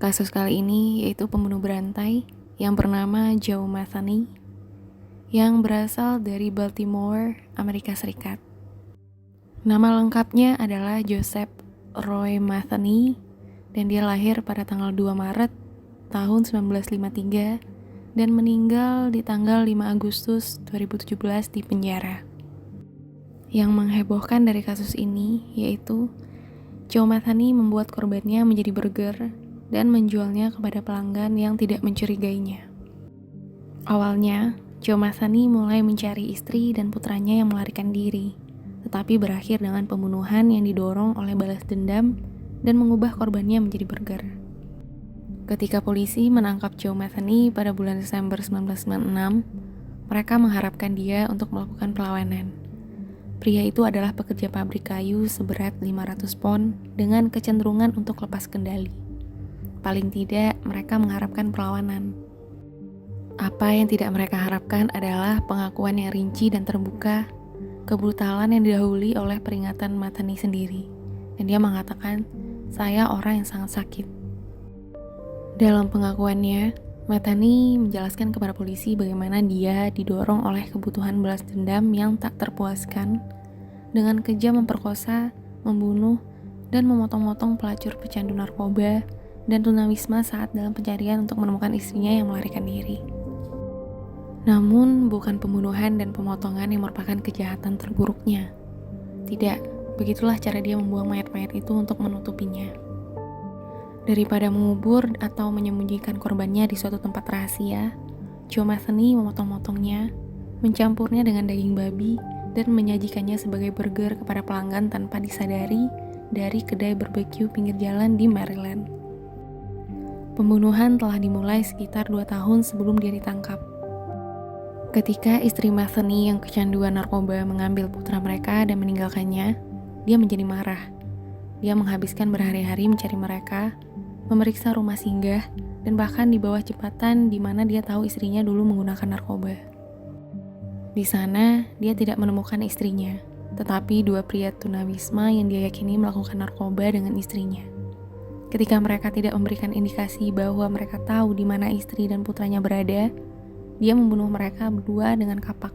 Kasus kali ini yaitu pembunuh berantai yang bernama Joe Metheny yang berasal dari Baltimore, Amerika Serikat. Nama lengkapnya adalah Joseph Roy Metheny dan dia lahir pada tanggal 2 Maret tahun 1953 dan meninggal di tanggal 5 Agustus 2017 di penjara. Yang menghebohkan dari kasus ini yaitu Joe Metheny membuat korbannya menjadi burger dan menjualnya kepada pelanggan yang tidak mencurigainya. Awalnya, Joe Metheny mulai mencari istri dan putranya yang melarikan diri, tetapi berakhir dengan pembunuhan yang didorong oleh balas dendam dan mengubah korbannya menjadi burger. Ketika polisi menangkap Joe Metheny pada bulan Desember 1996, mereka mengharapkan dia untuk melakukan perlawanan. Pria itu adalah pekerja pabrik kayu seberat 500 pon dengan kecenderungan untuk lepas kendali. Paling tidak, mereka mengharapkan perlawanan. Apa yang tidak mereka harapkan adalah pengakuan yang rinci dan terbuka, kebrutalan yang didahului oleh peringatan Metheny sendiri. Dan dia mengatakan, "Saya orang yang sangat sakit." Dalam pengakuannya, Metheny menjelaskan kepada polisi bagaimana dia didorong oleh kebutuhan balas dendam yang tak terpuaskan dengan kejam memperkosa, membunuh, dan memotong-motong pelacur pecandu narkoba dan tunawisma saat dalam pencarian untuk menemukan istrinya yang melarikan diri. Namun, bukan pembunuhan dan pemotongan yang merupakan kejahatan terburuknya. Tidak, begitulah cara dia membuang mayat-mayat itu untuk menutupinya. Daripada mengubur atau menyembunyikan korbannya di suatu tempat rahasia, Joe Metheny memotong-motongnya, mencampurnya dengan daging babi, dan menyajikannya sebagai burger kepada pelanggan tanpa disadari dari kedai barbeque pinggir jalan di Maryland. Pembunuhan telah dimulai sekitar 2 tahun sebelum dia ditangkap. Ketika istri Metheny yang kecanduan narkoba mengambil putra mereka dan meninggalkannya, dia menjadi marah. Dia menghabiskan berhari-hari mencari mereka, memeriksa rumah singgah, dan bahkan di bawah jembatan di mana dia tahu istrinya dulu menggunakan narkoba. Di sana, dia tidak menemukan istrinya, tetapi 2 pria tunawisma yang dia yakini melakukan narkoba dengan istrinya. Ketika mereka tidak memberikan indikasi bahwa mereka tahu di mana istri dan putranya berada, dia membunuh mereka berdua dengan kapak.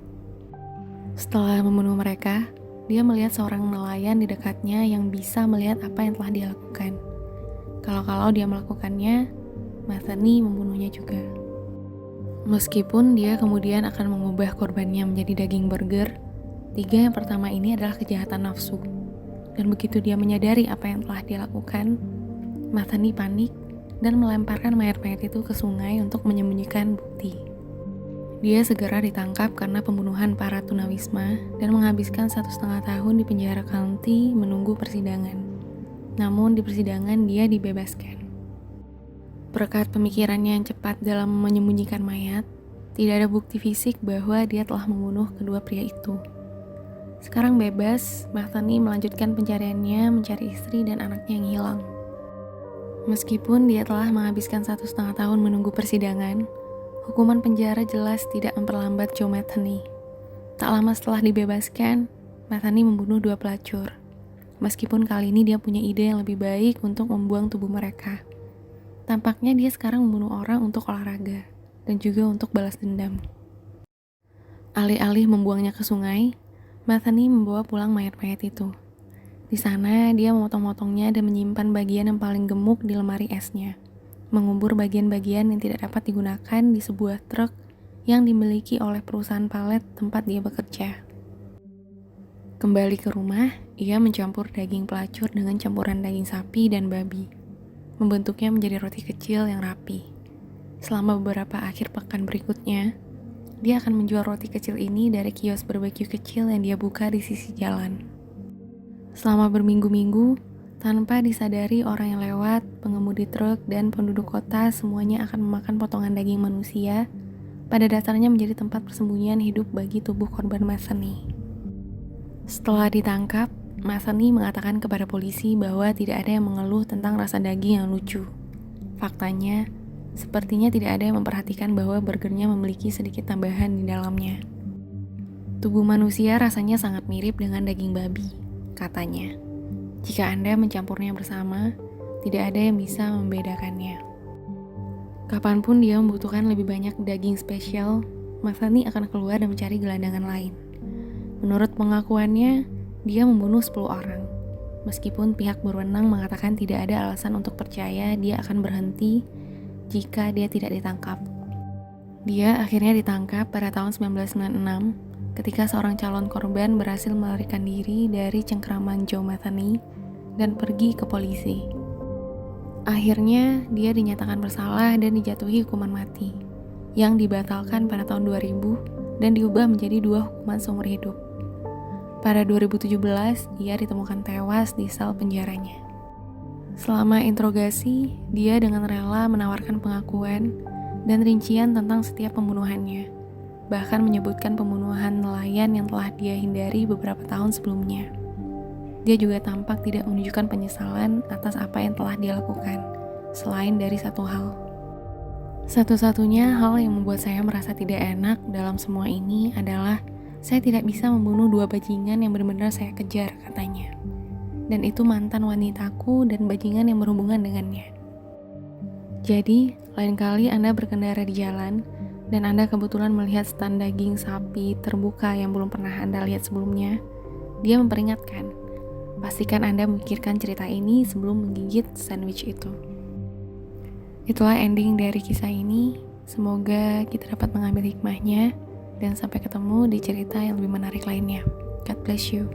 Setelah membunuh mereka, dia melihat seorang nelayan di dekatnya yang bisa melihat apa yang telah dia lakukan. Kalau dia melakukannya, Metheny membunuhnya juga. Meskipun dia kemudian akan mengubah korbannya menjadi daging burger, 3 yang pertama ini adalah kejahatan nafsu. Dan begitu dia menyadari apa yang telah dia lakukan, Metheny panik dan melemparkan mayat-mayat itu ke sungai untuk menyembunyikan bukti. Dia segera ditangkap karena pembunuhan para tunawisma dan menghabiskan 1,5 tahun di penjara county menunggu persidangan. Namun di persidangan dia dibebaskan. Berkat pemikirannya yang cepat dalam menyembunyikan mayat, tidak ada bukti fisik bahwa dia telah membunuh kedua pria itu. Sekarang bebas, Metheny melanjutkan pencariannya mencari istri dan anaknya yang hilang. Meskipun dia telah menghabiskan 1,5 tahun menunggu persidangan, hukuman penjara jelas tidak memperlambat Joe Metheny. Tak lama setelah dibebaskan, Metheny membunuh 2 pelacur. Meskipun kali ini dia punya ide yang lebih baik untuk membuang tubuh mereka. Tampaknya dia sekarang membunuh orang untuk olahraga dan juga untuk balas dendam. Alih-alih membuangnya ke sungai, Metheny membawa pulang mayat-mayat itu. Di sana, dia memotong-motongnya dan menyimpan bagian yang paling gemuk di lemari esnya. Mengubur bagian-bagian yang tidak dapat digunakan di sebuah truk yang dimiliki oleh perusahaan palet tempat dia bekerja. Kembali ke rumah, ia mencampur daging pelacur dengan campuran daging sapi dan babi. Membentuknya menjadi roti kecil yang rapi. Selama beberapa akhir pekan berikutnya, dia akan menjual roti kecil ini dari kios barbeque kecil yang dia buka di sisi jalan. Selama berminggu-minggu, tanpa disadari orang yang lewat, pengemudi truk, dan penduduk kota semuanya akan memakan potongan daging manusia, pada dasarnya menjadi tempat persembunyian hidup bagi tubuh korban Metheny. Setelah ditangkap, Metheny mengatakan kepada polisi bahwa tidak ada yang mengeluh tentang rasa daging yang lucu. Faktanya, sepertinya tidak ada yang memperhatikan bahwa burgernya memiliki sedikit tambahan di dalamnya. Tubuh manusia rasanya sangat mirip dengan daging babi, katanya. Jika Anda mencampurnya bersama, tidak ada yang bisa membedakannya. Kapanpun dia membutuhkan lebih banyak daging spesial, Masani akan keluar dan mencari gelandangan lain. Menurut pengakuannya, dia membunuh 10 orang. Meskipun pihak berwenang mengatakan tidak ada alasan untuk percaya dia akan berhenti jika dia tidak ditangkap. Dia akhirnya ditangkap pada tahun 1996 ketika seorang calon korban berhasil melarikan diri dari cengkraman Joe Matheny dan pergi ke polisi. Akhirnya dia dinyatakan bersalah dan dijatuhi hukuman mati yang dibatalkan pada tahun 2000 dan diubah menjadi 2 hukuman seumur hidup. Pada 2017, ia ditemukan tewas di sel penjaranya. Selama interogasi, dia dengan rela menawarkan pengakuan dan rincian tentang setiap pembunuhannya, bahkan menyebutkan pembunuhan nelayan yang telah dia hindari beberapa tahun sebelumnya. Dia juga tampak tidak menunjukkan penyesalan atas apa yang telah dia lakukan, selain dari satu hal. Satu-satunya hal yang membuat saya merasa tidak enak dalam semua ini adalah saya tidak bisa membunuh 2 bajingan yang benar-benar saya kejar, katanya. Dan itu mantan wanitaku dan bajingan yang berhubungan dengannya. Jadi, lain kali Anda berkendara di jalan dan Anda kebetulan melihat stand daging sapi terbuka yang belum pernah Anda lihat sebelumnya, dia memperingatkan, pastikan Anda memikirkan cerita ini sebelum menggigit sandwich itu. Itulah ending dari kisah ini. Semoga kita dapat mengambil hikmahnya dan sampai ketemu di cerita yang lebih menarik lainnya. God bless you.